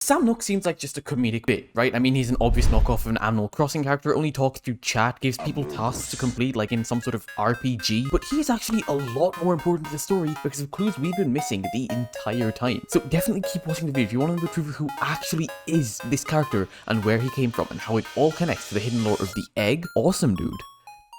Sam Nook seems like just a comedic bit, right? I mean, he's an obvious knockoff of an Animal Crossing character, only talks through chat, gives people tasks to complete like in some sort of RPG, but he is actually a lot more important to the story because of clues we've been missing the entire time. So definitely keep watching the video if you want to know the truth of who actually is this character and where he came from and how it all connects to the hidden lore of the egg, Awesamdude,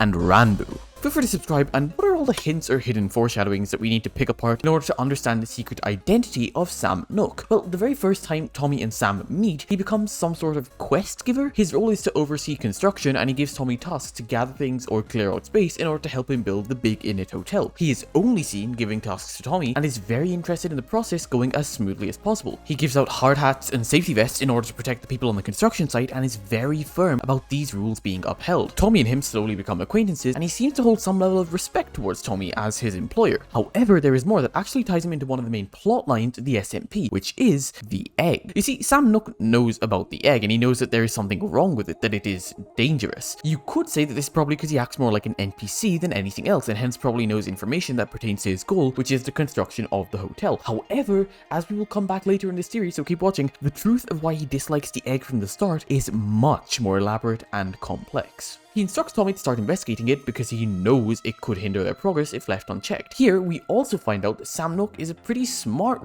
and Ranboo. Feel free to subscribe, and what are all the hints or hidden foreshadowings that we need to pick apart in order to understand the secret identity of Sam Nook? Well, the very first time Tommy and Sam meet, he becomes some sort of quest giver. His role is to oversee construction, and he gives Tommy tasks to gather things or clear out space in order to help him build the big Innit hotel. He is only seen giving tasks to Tommy, and is very interested in the process going as smoothly as possible. He gives out hard hats and safety vests in order to protect the people on the construction site, and is very firm about these rules being upheld. Tommy and him slowly become acquaintances, and he seems to hold some level of respect towards Tommy as his employer. However, there is more that actually ties him into one of the main plot lines of the SMP, which is the egg. You see, Sam Nook knows about the egg, and he knows that there is something wrong with it, that it is dangerous. You could say that this is probably because he acts more like an NPC than anything else, and hence probably knows information that pertains to his goal, which is the construction of the hotel. However, as we will come back later in this series, so keep watching, the truth of why he dislikes the egg from the start is much more elaborate and complex. He instructs Tommy to start investigating it because he knows it could hinder their progress if left unchecked. Here, we also find out that Sam Nook is a pretty smart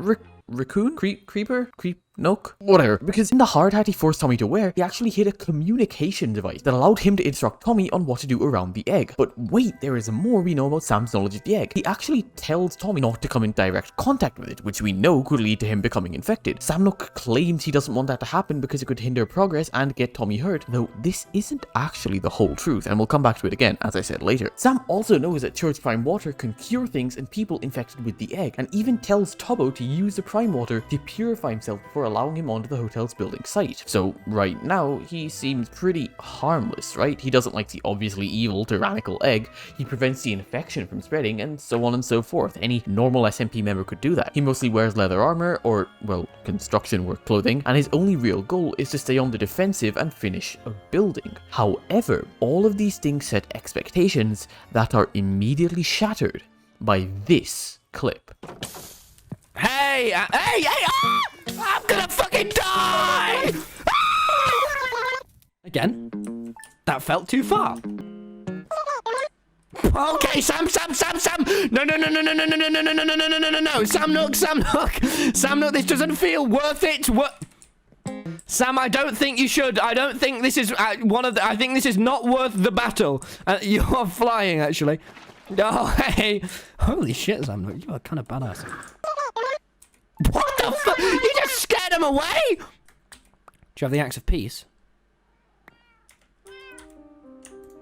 creeper? Nook? Whatever. Because in the hard hat he forced Tommy to wear, he actually hid a communication device that allowed him to instruct Tommy on what to do around the egg. But wait, there is more we know about Sam's knowledge of the egg. He actually tells Tommy not to come in direct contact with it, which we know could lead to him becoming infected. Sam Nook claims he doesn't want that to happen because it could hinder progress and get Tommy hurt, though this isn't actually the whole truth, and we'll come back to it again, as I said later. Sam also knows that Church Prime Water can cure things and people infected with the egg, and even tells Tubbo to use the Prime Water to purify himself before allowing him onto the hotel's building site. So right now, he seems pretty harmless, right? He doesn't like the obviously evil tyrannical egg, he prevents the infection from spreading, and so on and so forth. Any normal SMP member could do that. He mostly wears leather armor, or, well, construction work clothing, and his only real goal is to stay on the defensive and finish a building. However, all of these things set expectations that are immediately shattered by this clip. Hey! I'm gonna fucking die! Again? That felt too far. Okay, Sam! No! Sam Nook, this doesn't feel worth it. What? Sam, I don't think you should. I don't think this is I think this is not worth the battle. You're flying, actually. Oh, hey. Holy shit, Sam Nook, you are kind of badass. What the fuck? You just scared him away? Do you have the axe of peace?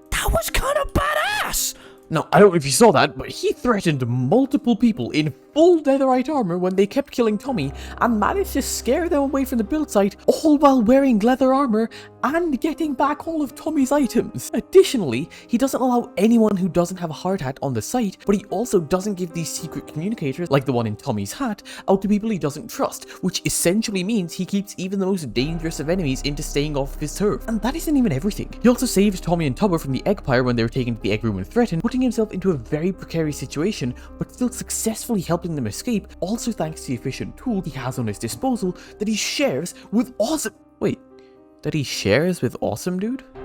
That was kind of badass! Now, I don't know if you saw that, but he threatened multiple people in full netherite armor when they kept killing Tommy and managed to scare them away from the build site, all while wearing leather armor and getting back all of Tommy's items. Additionally, he doesn't allow anyone who doesn't have a hard hat on the site, but he also doesn't give these secret communicators, like the one in Tommy's hat, out to people he doesn't trust, which essentially means he keeps even the most dangerous of enemies into staying off his turf. And that isn't even everything. He also saves Tommy and Tubbo from the egg pyre when they were taken to the egg room and threatened, putting himself into a very precarious situation, but still successfully helping them escape, also thanks to the efficient tool he has on his disposal that he shares with Awesamdude?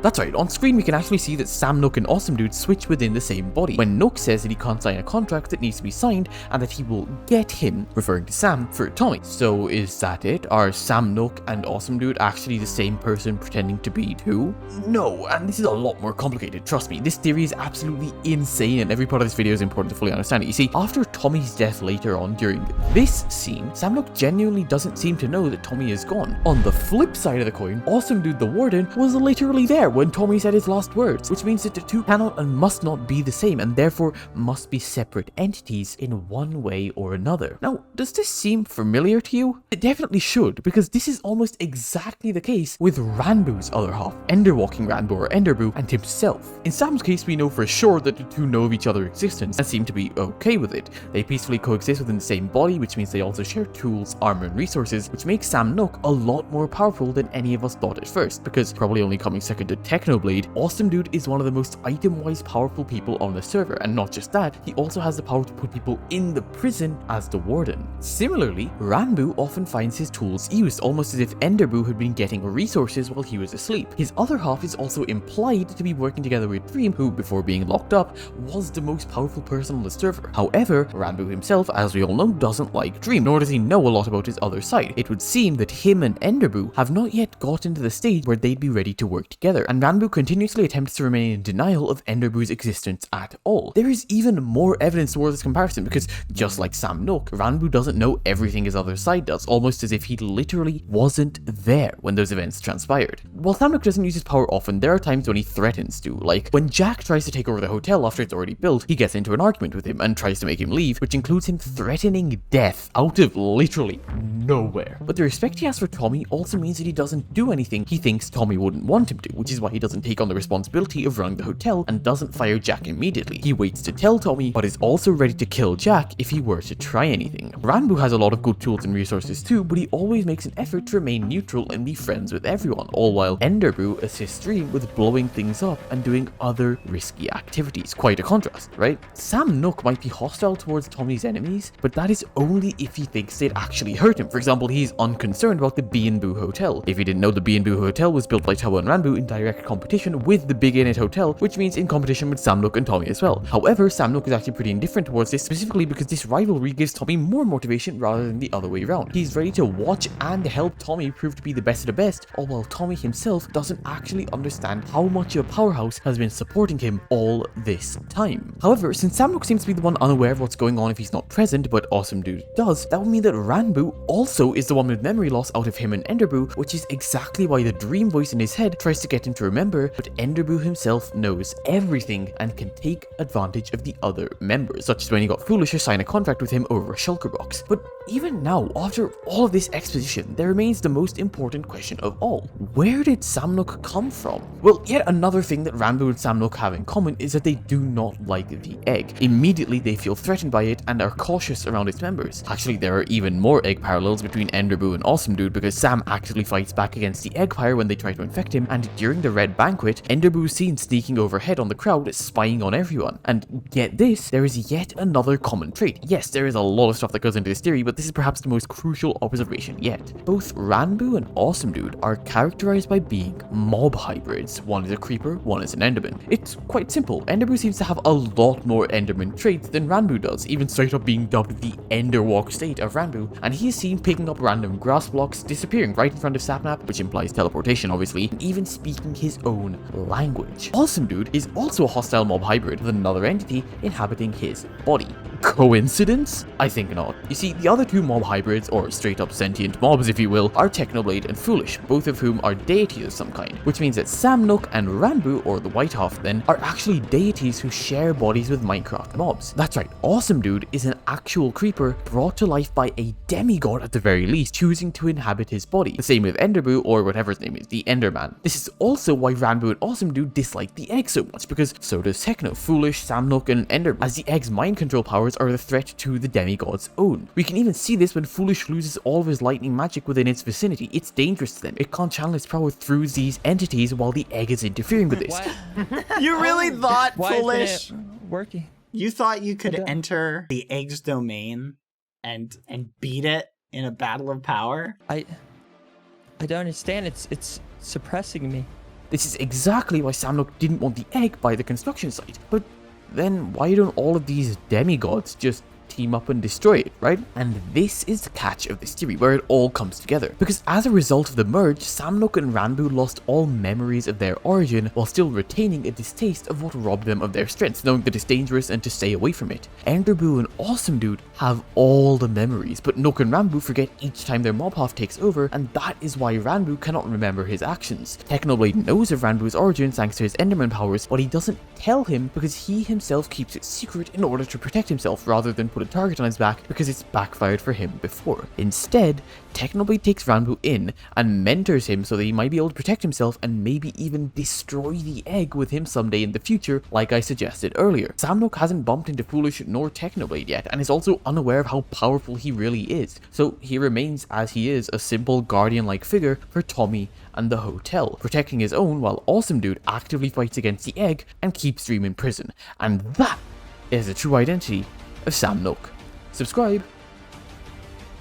That's right, on screen we can actually see that Sam Nook and Awesamdude switch within the same body, when Nook says that he can't sign a contract that needs to be signed, and that he will get him, referring to Sam, for Tommy. So is that it? Are Sam Nook and Awesamdude actually the same person pretending to be two? No, and this is a lot more complicated, trust me. This theory is absolutely insane, and every part of this video is important to fully understand it. You see, after Tommy's death later on during this scene, Sam Nook genuinely doesn't seem to know that Tommy is gone. On the flip side of the coin, Awesamdude the Warden was literally there when Tommy said his last words, which means that the two cannot and must not be the same, and therefore must be separate entities in one way or another. Now, does this seem familiar to you? It definitely should, because this is almost exactly the case with Ranboo's other half, Enderwalking Ranboo or Enderboo, and himself. In Sam's case, we know for sure that the two know of each other's existence and seem to be okay with it. They peacefully coexist within the same body, which means they also share tools, armor, and resources, which makes Sam Nook a lot more powerful than any of us thought at first, because probably only coming second to with Technoblade, Awesamdude is one of the most item-wise powerful people on the server, and not just that, he also has the power to put people in the prison as the warden. Similarly, Ranboo often finds his tools used, almost as if Enderboo had been getting resources while he was asleep. His other half is also implied to be working together with Dream, who, before being locked up, was the most powerful person on the server. However, Ranboo himself, as we all know, doesn't like Dream, nor does he know a lot about his other side. It would seem that him and Enderboo have not yet gotten to the stage where they'd be ready to work together, and Ranboo continuously attempts to remain in denial of Enderboo's existence at all. There is even more evidence towards this comparison, because just like Sam Nook, Ranboo doesn't know everything his other side does, almost as if he literally wasn't there when those events transpired. While Sam Nook doesn't use his power often, there are times when he threatens to, like when Jack tries to take over the hotel after it's already built, he gets into an argument with him and tries to make him leave, which includes him threatening death out of literally nowhere. But the respect he has for Tommy also means that he doesn't do anything he thinks Tommy wouldn't want him to, which is why he doesn't take on the responsibility of running the hotel and doesn't fire Jack immediately. He waits to tell Tommy, but is also ready to kill Jack if he were to try anything. Ranboo has a lot of good tools and resources too, but he always makes an effort to remain neutral and be friends with everyone, all while Enderboo assists Dream with blowing things up and doing other risky activities. Quite a contrast, right? Sam Nook might be hostile towards Tommy's enemies, but that is only if he thinks they'd actually hurt him. For example, he's unconcerned about the B&Boo Hotel. If he didn't know, the B&Boo Hotel was built by Tubbo and Ranboo in direct competition with the Big Innit Hotel, which means in competition with Sam Nook and Tommy as well. However, Sam Nook is actually pretty indifferent towards this, specifically because this rivalry gives Tommy more motivation rather than the other way around. He's ready to watch and help Tommy prove to be the best of the best, all while Tommy himself doesn't actually understand how much of a powerhouse has been supporting him all this time. However, since Sam Nook seems to be the one unaware of what's going on if he's not present, but Awesamdude does, that would mean that Ranboo also is the one with memory loss out of him and Enderboo, which is exactly why the dream voice in his head tries to get him to remember, but Enderboo himself knows everything and can take advantage of the other members, such as when he got Foolish to sign a contract with him over a shulker box. But even now, after all of this exposition, there remains the most important question of all. Where did Sam Nook come from? Well, yet another thing that Ranboo and Sam Nook have in common is that they do not like the egg. Immediately, they feel threatened by it and are cautious around its members. Actually, there are even more egg parallels between Enderboo and Awesamdude, because Sam actively fights back against the Eggpire when they try to infect him, and during the Red Banquet, Enderboo is seen sneaking overhead on the crowd, spying on everyone. And get this, there is yet another common trait. Yes, there is a lot of stuff that goes into this theory, but this is perhaps the most crucial observation yet. Both Ranboo and Awesamdude are characterized by being mob hybrids. One is a creeper, one is an Enderman. It's quite simple. Enderboo seems to have a lot more Enderman traits than Ranboo does, even straight up being dubbed the Enderwalk state of Ranboo, and he is seen picking up random grass blocks, disappearing right in front of Sapnap, which implies teleportation obviously, and even speaking his own language. Awesamdude is also a hostile mob hybrid with another entity inhabiting his body. Coincidence? I think not. You see, the other two mob hybrids, or straight up sentient mobs if you will, are Technoblade and Foolish, both of whom are deities of some kind, which means that Sam Nook and Ranboo, or the White Half then, are actually deities who share bodies with Minecraft mobs. That's right, Awesamdude is an actual creeper brought to life by a demigod at the very least, choosing to inhabit his body. The same with Enderboo, or whatever his name is, the Enderman. This is also why Ranboo and Awesamdude dislike the egg so much, because so does Techno, Foolish, Sam Nook, and Enderman, as the egg's mind control powers are the threat to the demigod's own. We can even see this when Foolish loses all of his lightning magic within its vicinity. It's dangerous to them. It can't channel its power through these entities while the egg is interfering with this. You really thought, Why Foolish? isn't it working? You thought you could enter the egg's domain and beat it in a battle of power? I don't understand. It's suppressing me. This is exactly why Sam Nook didn't want the egg by the construction site. But then why don't all of these demigods just team up and destroy it, right? And this is the catch of this theory, where it all comes together. Because as a result of the merge, Sam Nook and Ranboo lost all memories of their origin, while still retaining a distaste of what robbed them of their strength, knowing that it's dangerous and to stay away from it. Enderboo and Awesamdude have all the memories, but Nook and Ranboo forget each time their mob half takes over, and that is why Ranboo cannot remember his actions. Technoblade knows of Ranboo's origin thanks to his Enderman powers, but he doesn't tell him because he himself keeps it secret in order to protect himself rather than put a target on his back because it's backfired for him before. Instead, Technoblade takes Ranboo in and mentors him so that he might be able to protect himself and maybe even destroy the egg with him someday in the future, like I suggested earlier. Sam Nook hasn't bumped into Foolish nor Technoblade yet, and is also unaware of how powerful he really is, so he remains as he is, a simple guardian-like figure for Tommy and the hotel, protecting his own while Awesamdude actively fights against the egg and keeps Dream in prison. And that is the true identity of Sam Nook. Subscribe